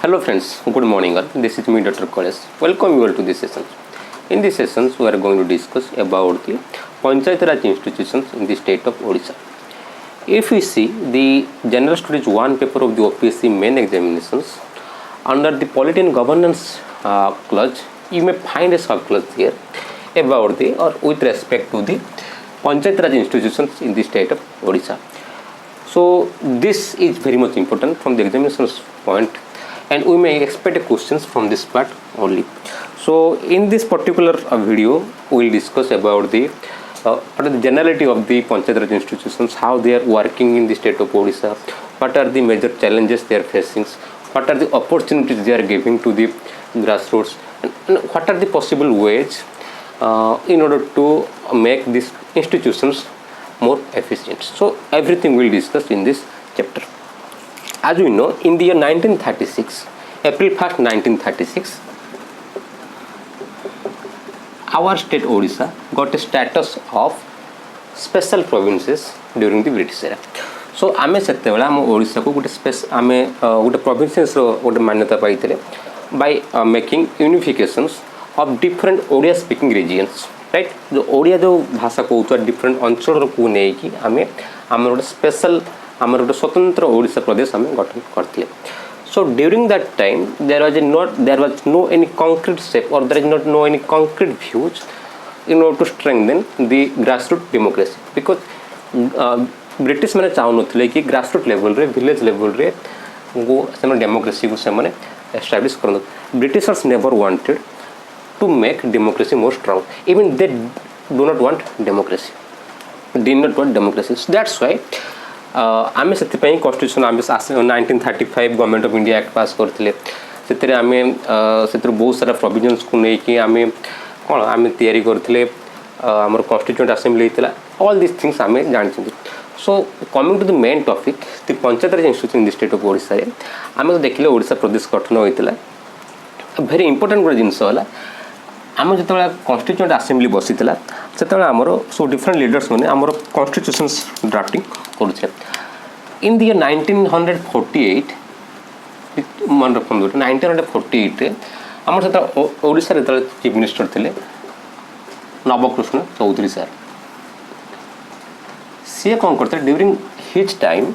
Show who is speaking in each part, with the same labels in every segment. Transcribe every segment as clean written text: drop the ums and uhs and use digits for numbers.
Speaker 1: Hello friends, good morning all. This is me Dr. Koles. Welcome you all to this session. In this session we are going to discuss about the Panchayat Raj institutions in the state of Odisha. If we see the General Studies 1 paper of the OPSC main examinations, under the Polity and Governance clause, you may find a sub-clause here about the or with respect to the Panchayat Raj institutions in the state of Odisha. So this is very much important from the examination's point, and we may expect questions from this part only. So in this particular video we will discuss about the generality of the Panchayat Raj institutions, how they are working in the state of Odisha, what are the major challenges they are facing, what are the opportunities they are giving to the grassroots, and what are the possible ways in order to make these institutions more efficient. So everything we will discuss in this chapter. As we know, in the year 1936, April 1st, 1936, our state Odisha got a status of special provinces during the British era. So आमे सेते बेला हम ओडिशा को गोटे आमे गोटे provinces रो गोटे मान्यता पाइथिले by making unifications of different Odia speaking regions, right? जो ओडिया जो भाषा कहउछा डिफरेंट अंचल को नै कि आमे हमर गोटे स्पेशल हमर गोटे स्वतंत्र ओडिशा प्रदेश हमें गठन करथिले. So during that time there was no any concrete step, or there is not no any concrete views in order to strengthen the grassroots democracy, because British मैंने चाहू नथिले कि ग्रासरूट लेवल रे विलेज लेवल रे वो से democracy को से माने एस्टैब्लिश करन. Britishers never wanted to make democracy more strong. Even they do not want democracy. Did not want democracy. So that's why आमे सेति पई कॉन्स्टिट्यूशन आमे 1935 गवर्नमेंट ऑफ इंडिया एक्ट पास करथिले. सेतरे आमे सेतर बहुत सारा प्रोविजंस को नै कि आमे कोन आमे तयारी करथिले. हमर कॉन्स्टिट्यूएंट असेंबली हितला. ऑल दिस थिंग्स आमे जानछथि. So coming to the main topic, the panchayat raj institution in the state of Odisha रे आमे देखिले ओडिशा प्रदेश गठन होइतला. वेरी इंपोर्टेंट गुड जिंस होला. आम जो कॉन्स्टिट्यूएंट असेंबली बसी से आमर सब डिफरेंट लीडर्स मैंने आमर कॉन्स्टिट्यूशंस ड्राफ्टिंग करुचे. इन द ईयर 1948 मन रखु 1948 आम से ओडिशा चीफ मिनिस्टर थे नवकृष्ण चौधरी सर. सी कौन करते ड्यूरिंग हिज टाइम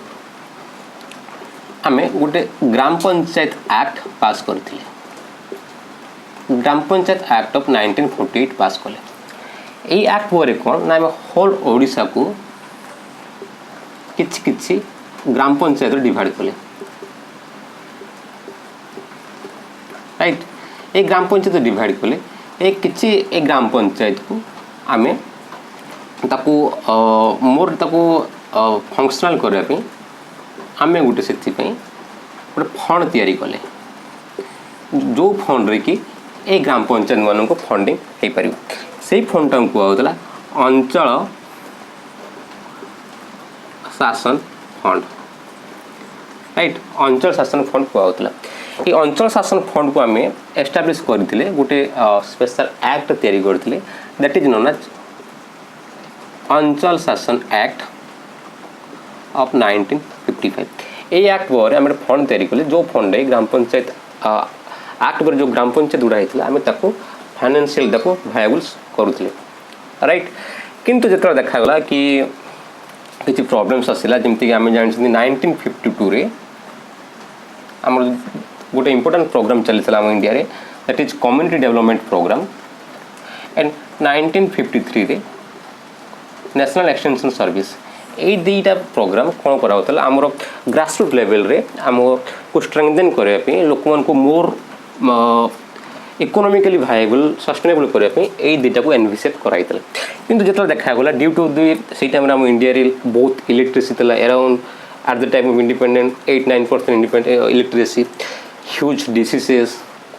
Speaker 1: आम गोटे ग्राम पंचायत एक्ट पास करथिले. ग्राम पंचायत एक्ट ऑफ 1948 पास कले. यही एक्ट पर कौन ना होल ओडिशा को किछि किछि ग्राम पंचायत डिवाइड कले, राइट. ये ग्राम पंचायत डिवाइड कले. ये किछि ए ग्राम पंचायत को आमे ताकू मोर ताकू फंक्शनल करबा पे आमे गुटे सेति पे गोटे फंड तयारी कले. जो फंड रे कि ए ग्राम पंचायत मान को फंडिंग हो पार. से फंड टाइम कहला अंचल शासन फंड, राइट. अंचल शासन फंड कहला. ये अंचल शासन फंड को आम एस्टाब्लिश करथिले गोटे स्पेशल एक्ट तयारी करथिले, दैट इज नोन एज अंचल शासन एक्ट ऑफ 1955. ये एक्ट पर आम फंड तयारी कले. जो फंड है ग्राम पंचायत एक्ट पर जो ग्राम पंचायत गुड़ा होता आम फाइनेंशियल देखो भायबल्स करुले, राइट. किंतु जो देखागला कि किसी प्रॉब्लम्स आसला, जमीक आम जान 1952 रे आम गोटे इंपोर्टेंट प्रोग्राम चलता आम इंडिया रे, that is community development programme. And 1953 रे नेशनल एक्सटेंशन सर्विस. ये दुईटा प्रोग्राम कौन कराला आमर ग्रासरूट लेवल रे आम को स्ट्रेंथन करने लोक मान को मोर इकोनॉमिकली वायबल सस्टेनेबल करने यही दुईटा को एनविसेट कराई. किंतु जो देखागला ड्यू टू दी टाइम आम इंडिया रे बहुत electricity around at the time of independent 8-9% independent electricity, huge diseases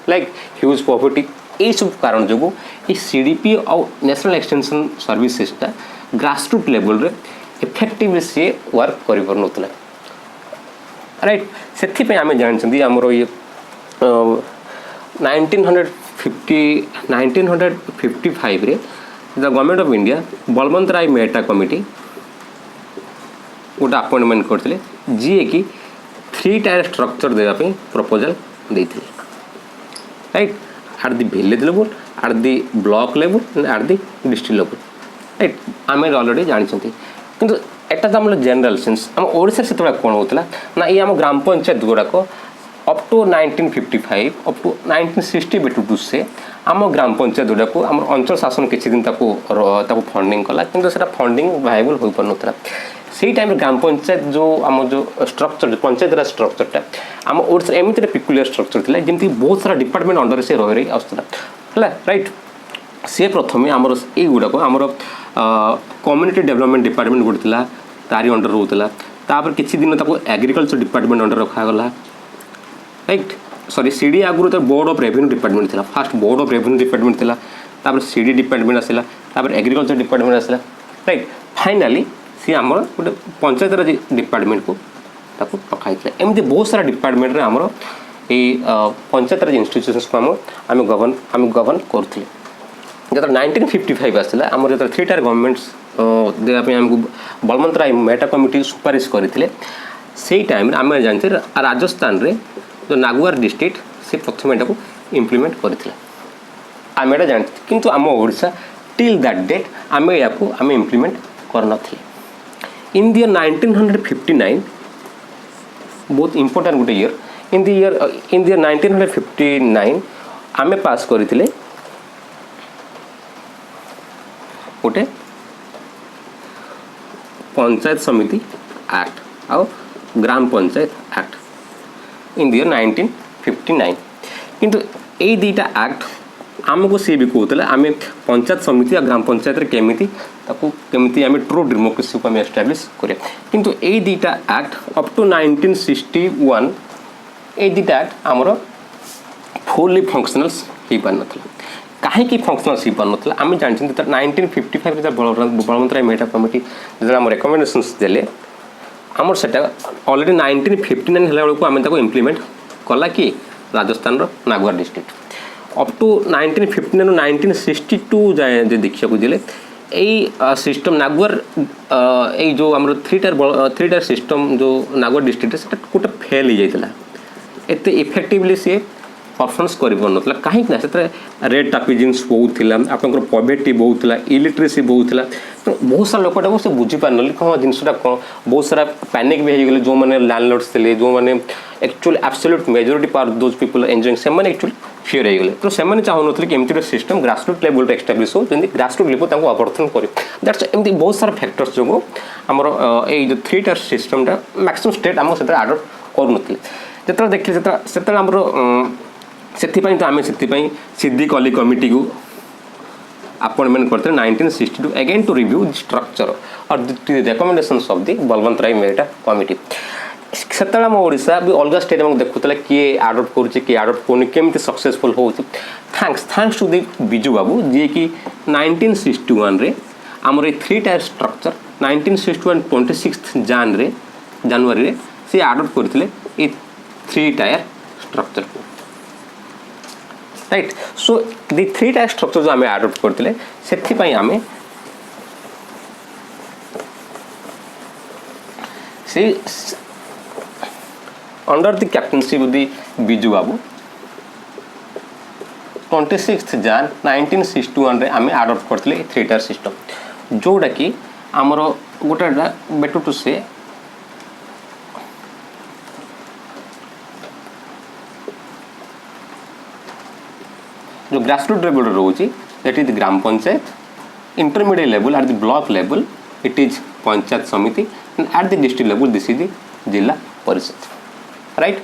Speaker 1: like huge poverty. यही सब कारण जो सीडीपी और नेशनल एक्सटेंशन सर्विसेसटा ग्रासरूट लेवल रे इफेक्टिवली सी वर्क कर पार नथिला, राइट. से आम जानते आमर ये 1955 रे the government of India Balwant Rai Mehta committee गोटे अपॉइंटमेंट करते जी कि 3 टायर स्ट्रक्चर देवाई प्रपोजल देथिले right at the village level at the block level at the district level right आम अलरेडी जानते किंतु एटा तो आम जनरल सेन्स आम ओडिशा से कौन होता ना ये आम ग्राम पंचायत गुड़ाक अप टू 1955 अप टू 1960 बेटू से आम ग्राम पंचायत गुड़ाक आम अंचल शासन किसी दिन फंडिंग कला किंतु सेटा फंडिंग वायबल हो पार नाला से टाइम ग्राम पंचायत जो आम जो स्ट्रक्चर पंचायत राज स्ट्रक्चरटा आम ओडिशा एमती पिकुलियर स्ट्रक्चर था जमी बहुत सारा डिपार्टमेंट अंडर से रही आसला राइट सी प्रथम आमर ये गुड़ाक आमर कम्युनिटी डेवलपमेंट डिपार्टमेंट गोटे था तारी अंडर रोला तापर किसी दिन ताको एग्रीकल्चर डिपार्टमेंट अंडर रखागला राइट सॉरी सीडी आगुरी तो बोर्ड ऑफ रेवेन्यू डिपार्टमेंट था first board of revenue department था तापर सीडी डिपार्टमेंट आसला तापर एग्रीकल्चर डिपार्टमेंट आसला राइट फाइनाली सी आमर गोटे पंचायत राज डिपार्टमेंट को ताको रखाई एमती बहुत सारा डिपार्टमेंट रे आमर ये पंचायत राज इंस्टीट्यूशंस को आम गवर्न करते जो 1955 आसला आमर जो 3 टायर गवर्नमेंट्स देवाई आमको बलवंत राय मेटा कमिटी सुपारिश करते से टाइम आम जानते राजस्थान रे जो नागुआर डिस्ट्रिक्ट से प्रथम एटा को इम्प्लीमेंट करते आम एटा जानते किंतु आम ओडिशा टिल दैट डेट आम या आम इम्प्लीमेंट करन इन द ईयर 1959 बहुत इंपोर्टेंट गोटे ईयर इन द ईयर 1959 आम पास करते गोटे पंचायत समिति एक्ट और ग्राम panchayat act in the year 1959 किंतु ये दुईटा एक्ट आमको सी भी कहते आम पंचायत समिति और ग्राम पंचायत केमी आम ट्रू डेमोक्रेसी को एस्टाब्लीश करें किंतु ये दुईटा एक्ट अप टू 1961 ये दुईटा एक्ट आमर फुल्ली फंक्शनल्स हो पार नाला कहीं फंक्शनल्स हो पार नाला आम जानते 1955 बलवंत राय मेटा कमिटी जो आम रेकमेंडेशंस देले आमर से अलरेडी 1959 बेलू आम इम्प्लीमेंट कला कि राजस्थान नागुआर डिस्ट्रिक्ट अप टू 1959 1962 जाए देखा देले यही सिस्टम नागुआर ये जो आम 3 टायर सिस्टम जो नागुआर डिस्ट्रिक्ट से गोटे फेल हो जाता एत इफेक्टिवली सी परफॉर्मेंस कर कहीं रेट टापिजेंस बहुत थी आपंकर पॉवर्टी बहुत थी इलिट्रेसी बहुत थी तो बहुत सारा लोकटा से बुझीपार ना कौन जिनसा कौन बहुत सारा पैनिक भी होगले जो मैंने लैंडलॉर्ड्स थे जो मैंने एक्चुअली एब्सोल्यूट मेजोरिटी पार दोज पीपल एंजॉइंग से एक्चुअली फियर होगले तो से चाहून कि एमती सिस्टम ग्रासरूट लेवल एस्टाब्लीश हो जमी ग्रासरूट लेवल अवर्तन कर दैट्स एमती बहुत सारा फैक्टर्स जो आमर ये जो 3 टायर सिस्टमटा मैक्सिमम स्टेट आम से आडप्ट करूँ जो देखिए से आमर से तो आम से सिद्धिक अली कमिटी को अपॉइंटमेंट करते 1962 again to review the structure और the recommendations of the Balwant Rai Mehta committee से आम ओडिशा भी अलग स्टेट में देखुला किए आडप्ट कर आडप्ट करनी केमती सक्सेसफुल हो थैंक्स टू द बिजू बाबू जी कि 1961 रे आमर ये 3 टायर स्ट्रक्चर 1961 26 जनवरी रे से आडप्ट करते ये 3 टायर स्ट्रक्चर को राइट सो दी 3 टायर स्ट्रक्चर जो आम आडप्ट करते से आम अंडर द कैप्टेनशिप दी बिजू बाबू 26 जान 1961 रे आम आडप्ट करते 3 टायर सिस्टम जोटा कि आमर गोटे बेटर टू से जो ग्रासरूट लेवल रोचे that is gram panchayat intermediate level at the block level it is panchayat समिति and at the district level this is the zila parishad right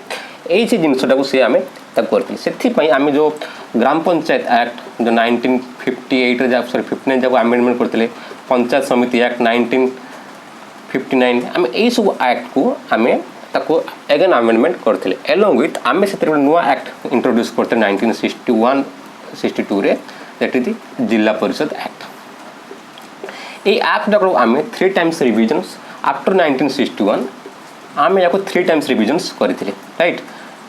Speaker 1: ये जिनसटा सी आम करते से आम जो ग्राम पंचायत एक्ट जो 1958 सॉरी 59 जब आमेंडमेंट करते पंचायत समिति एक्ट 1959 आम यही सब एक्ट को आम एगेन आमेंडमेंट करते एलॉन्ग विथ आम से नुआ एक्ट इंट्रोड्यूस करते 1962 रे दैट इज द जिला परिषद एक्ट ये एक्ट आम 3 टाइम्स रिविजन्स आफ्टर 1961 आम या 3 टाइम्स रिविजन्स करते right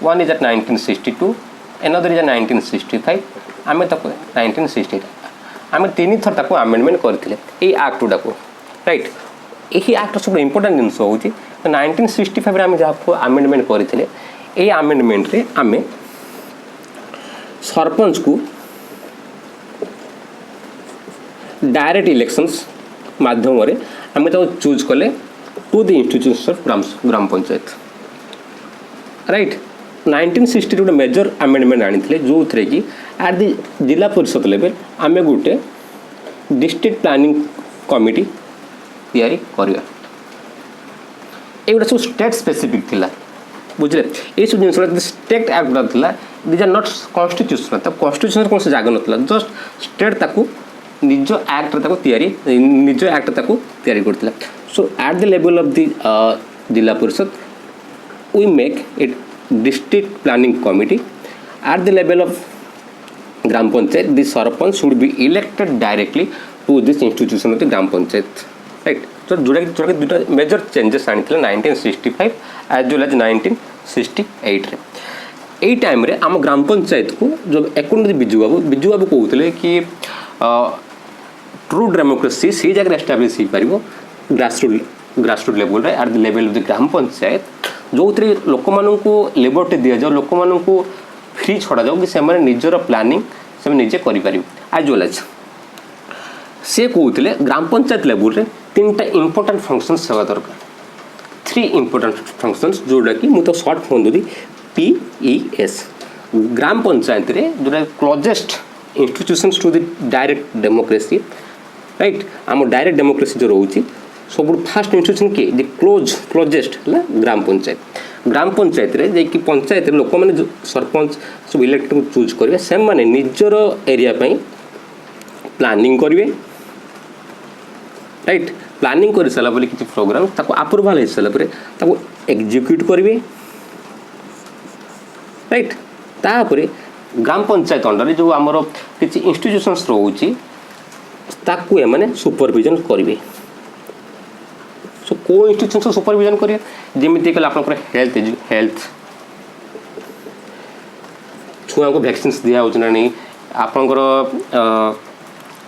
Speaker 1: one is at 1962 another is 1965 आम 1968 आम 3 थर ताको आमेंडमेंट करते ये एक्ट गुड़ा को राइट यही एक्ट सब इंपोर्टेंट जिनस हूँ 1965 आम जहाँ आमेंडमेंट करते ये आमेंडमेंट रे आम सरपंच को डायरेक्ट इलेक्शंस माध्यम आम चूज कले to the institutions of gram panchayat right 1960 गोटे मेजर आमेंडमेंट आनी जो थे कि एट दि जिला परिषद लेवल आम गोटे डिस्ट्रिक्ट प्लानिंग कमिटी तैयारी करवा एगुड़ा सब स्टेट स्पेसिफिक थिला बुझे ये सब जिन स्टेट एक्ट था these are not constitutional constitution कौन से जगह नाला जस्ट स्टेट ताकू निज एक्ट तैयारी निज एक्ट तैयारी करथिला so at the level of the zila parishad we make it district planning committee at the level of gram panchayat the sarpanch should be elected directly to this institution of the gram panchayat right तो जोड़ा दुटा major changes आनी 1965 as well as 1968 रे time रे आम ग्राम पंचायत को जो अकॉर्डिंग टू बिजू बाबू कहते कि ट्रू डेमोक्रेसी से जगह एस्टाब्लीश हो पार ग्रासरूट लेवल रे at the level of the gram panchayat जो थे लोक मानू लिबर्टी दि जाओ लोक मानू फ्री छड़ा जाओ कि से निजर प्लानिंग से निजे करें एज वेल एज से कहते ग्राम पंचायत लेवल रे 3टा इंपोर्टेंट फंक्शंस होगा दरकार 3 इंपोर्टेंट फंक्शंस जोड़ा कि मुझे सर्ट फोन दूरी PES ग्राम पंचायत रे जोड़ा closest institutions to the direct democracy right आम डायरेक्ट डेमोक्रेसी जो रोचे सब फास्ट इंस्टीट्यूशन किए क्लोजेस्ट है ग्राम पंचायत रे जे कि पंचायत लोक मैंने सरपंच सब इलेक्टेड चूज करेंगे से मैंने निजर एरिया प्लानिंग करेंगे राइट प्लानिंग कर सारा किसी प्रोग्राम ताको अप्रूवाल हो सारा एग्जीक्यूट करेंगे राइट तापर ग्राम पंचायत अंडर जो आमर किसी इंस्टीट्यूशंस रोचे ताकू एमाने सुपरविजन करेंगे सो को इंस्टीट्यूशन सुपरविजन करेंगे जमी कल आप हेल्थ छुआ को वैक्सीन दिया ना नहीं आपंकर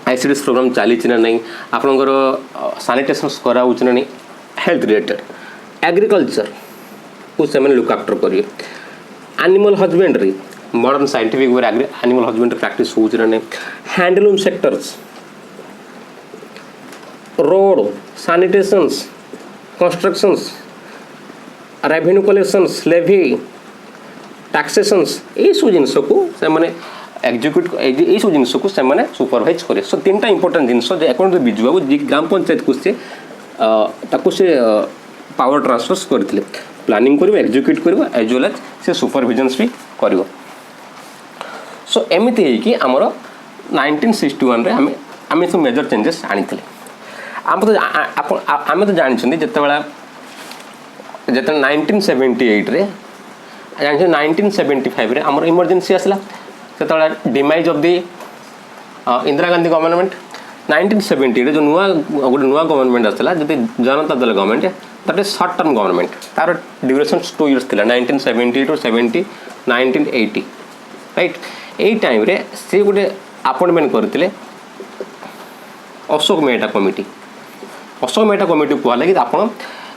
Speaker 1: आईसीडीएस प्रोग्राम चली ना नहीं आपंकर सानिटेशन कराऊँ ना नहीं हेल्थ रिलेटेड एग्रीकल्चर को से लुक आफ्टर करेंगे animal husbandry modern scientific way animal husbandry practice हो नहीं handloom sectors road sanitations constructions revenue collections levy taxations ये सब जिनस को से माने एग्जीक्यूट ये सब जिनस को से माने सुपरवाइज करे सो 3टा इंपोर्टेंट जिनस जे अकॉर्डिंग टू बिजू बाबू ग्राम पंचायत को से ताकू से पावर ट्रांसफर करथिले प्लानिंग करिवो एग्जीक्यूट करिवो एज वेल एज से सुपरविजन्स भी करिवो सो एमिति है कि हमर 1961 रे हमें सब मेजर चेंजेस आनीथिले आम तो जानी जिते बड़ा जिते 1978 रे जानी 1975 रे आमर इमरजेंसी आसला से demise of the Indira Gandhi government 1970 रे जो गोटे नुआ गवर्नमेंट आसला जो Janata Dal government that is short term government तार ड्यूरेशन 2 इयर्स थिला 1970 टू 1980 राइट यही टाइम रे से गोटे अपॉइंटमेंट करथिले अशोक मेहता कमिटी कहला कि आप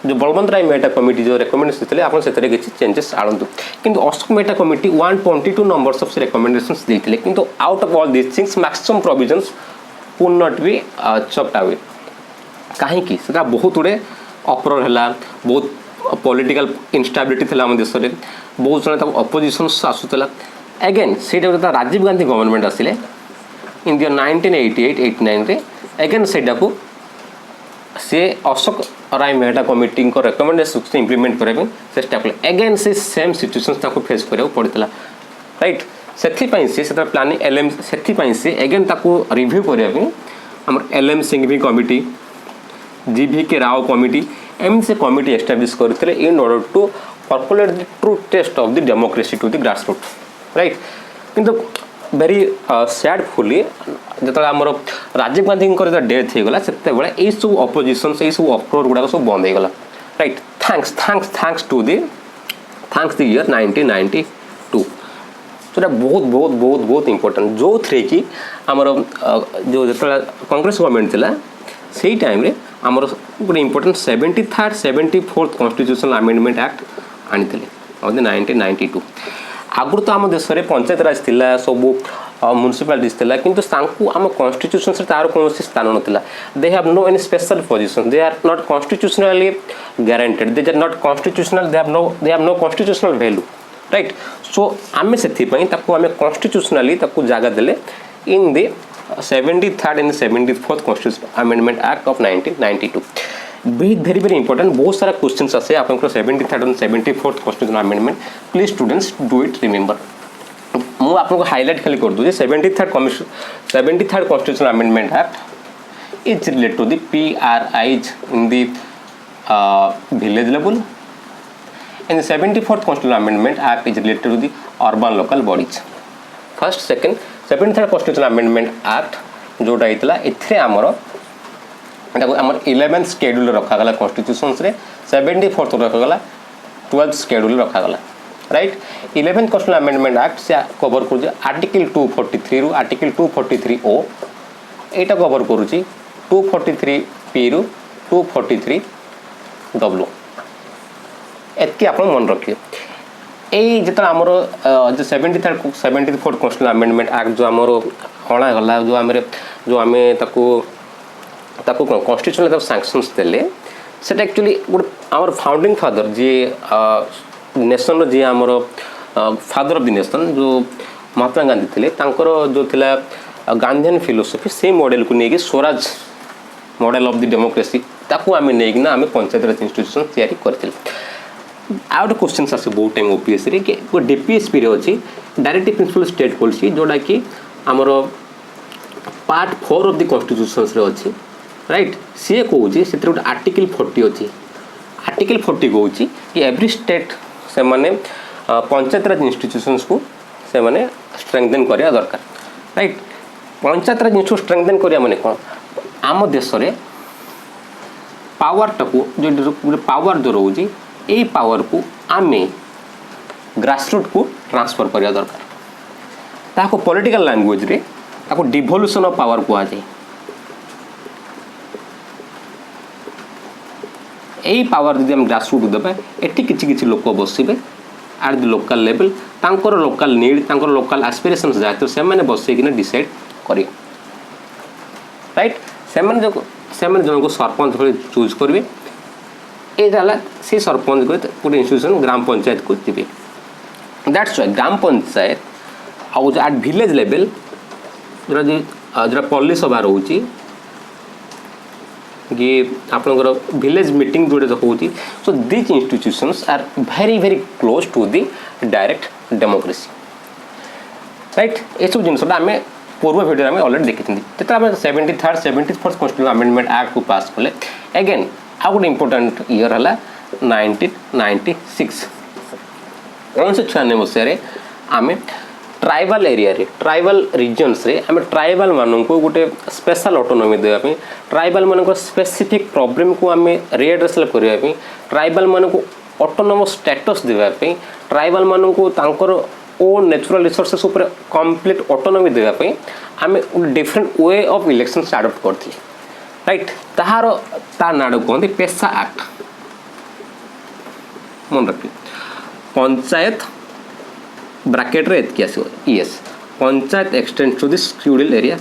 Speaker 1: जो बलवंत राय मेहता कमिटी जो रेकमेंडेशन थे आप किसी चेंजेस आणतु किंतु Ashok Mehta committee 122 numbers of recommendations देते किंतु out of all this things maximum provisions could not be chopped away कहीं बहुत गुड़े अप्रोर है बहुत पॉलिटिकल इंस्टेबिलिटी थी आम देश में बहुत जन अपोजिशन आसूला अगेन से राजीव गांधी गवर्नमेंट आसिले इन द 1988-89 रे अगेन सेटा को से अशोक राय मेहता कमिटी रेकमेंडेशन से इम्प्लीमेंट करने चेष्टा कले अगेन से सेम सिचुएशन फेस करा पड़ता राइट से प्लानिंग एलएम से अगेन रिव्यू करने LM Singhvi committee GVK Rao committee M से कमिटी एस्टाब्लिश करते in order to percolate the true taste of the democracy to the grassroot right किंतु वेरी सैडफुली जो आमर राजीव गांधी डेथ होगला से सब अपोजिशन ये सब अप्रोर गुड़ाक सब बंद होगला right thanks to the year 1992 जोटा बहुत बहुत बहुत बहुत इंपोर्टेंट जो थे कि आमर जो कांग्रेस गवर्नमेंट थी से टाइम रे आमर गोटे important 73rd 74th constitutional amendment act आनी 1992 आगुरी तो आम देश में पंचायत राज थिला सब म्युनिसिपालिटीज थिला किंतु तांकु आम कॉन्स्टिट्यूशन से तार कौन स्थान नाला they have no any special position they are not constitutionally guaranteed they are not constitutional they have no constitutional value right so आम से कॉन्स्टिट्यूशनली जगह देले in the 73rd and 74th constitution amendment act of 1992 very very important बहुत सारा questions आसे आप 73rd and 74th constitution amendment please students do it remember मु आपको हाईलाइट खाली कर दूँ 73rd constitution amendment act is related to the PRIs in the village level and the 74th constitutional amendment act is related to the urban local bodies first second 73rd constitutional amendment act जोटा होता है आमर 11th schedule रखागला constitution रे 74th रखागला 12th schedule रखागला right 11th constitutional amendment act से cover कर article 243 रु आर्टिकल 243 ओ एटा कवर करुची 243 पी रु 243 डब्ल्यू एतकी आप मन रखिए यही जो आमर जो 74th कॉन्स्टिट्यूशन अमेंडमेंट एक्ट जो आमर अणागला जो आम कॉन्स्टिट्यूशन सैंक्शंस देले सेटा एक्चुअली गोटे आमर फाउंडिंग फादर जी नेशन जी आमर फादर ऑफ द नेशन जो महात्मा गांधी थे तांकर जो थिला गांधीयन फिलोसफी से मॉडल को लेकिन Swaraj model of the democracy ताकू आम नहीं आम पंचायत राज इंस्टीट्यूशन तैयारी करते आउ गोटे क्वेश्चन आसे बहुत टाइम ओपीएससी रे कि डीपीएसपी रे अच्छी डायरेक्टिव प्रिंसिपल स्टेट पॉलिसी जोड़ा कि आमर पार्ट 4 ऑफ द कॉन्स्टिट्यूशन रे अच्छी राइट सी कहूँ से गोटे आर्टिकल 40 अच्छी आर्टिकल 40 कहूँ कि एवरी स्टेट से माने पंचायत राज इंस्टीट्यूशंस को से माने स्ट्रेंथन करिया दरकार right panchayat raj institution strengthen करिया माने कौन आम देश रे पावर टाकू जो पावर जो रोजी यही पावर को आमे ग्रासरूट को ट्रांसफर करिया दरकार ताको पॉलिटिकल लैंग्वेज रे ताको डिवोल्यूशन ऑफ पावर को आ जाए यही पावर यदि हम ग्रासरूट देबा एठी किछि किछि लोक बसिबे एट द लोकल लेवल तांकर लोकल नीड तांकर लोकल एस्पिरेशंस जाय तो से माने बसै किना डिसाइड करियो राइट से माने जन को सरपंच भली चूज करबे एला से सरपंच गोटे इंस्टीट्यूशन ग्राम पंचायत को जीवे दैट्स वाई ग्राम पंचायत आउ एट विलेज लेवल जो पल्ली सभा रोचे कि आपंकर विलेज मीटिंग जोड़े होती so this institutions are very very close to the direct democracy right ये सब जिनसा आम पूर्व भिडियो में ऑलरेडी देखी जो आम 73rd 74th constitution amendment act को पास कले अगेन आ गोटे इंपोर्टाट इयर है 1996 1996 मसीह आम ट्राइबल एरिया रे ट्राइबल रिजन्स रे आम ट्राइबल मानक गोटे स्पेशल ऑटोनॉमी देवाई ट्राइबल मानक स्पेसिफिक प्रॉब्लम को आम रिएड्रेस करने ट्राइबल मानक ऑटोनोमस स्टेटस देवाई ट्राइबल मानक तांकर ओन नेचुरल रिसोर्सेस ऊपर कंप्लीट ऑटोनॉमी देवाई आम different way of elections adopt करते राइट ताहार ता नाड़ कहते पेशा एक्ट मन रखिए पंचायत ब्रैकेट रे एतकी आसो ईएस panchayat extend to this feudal area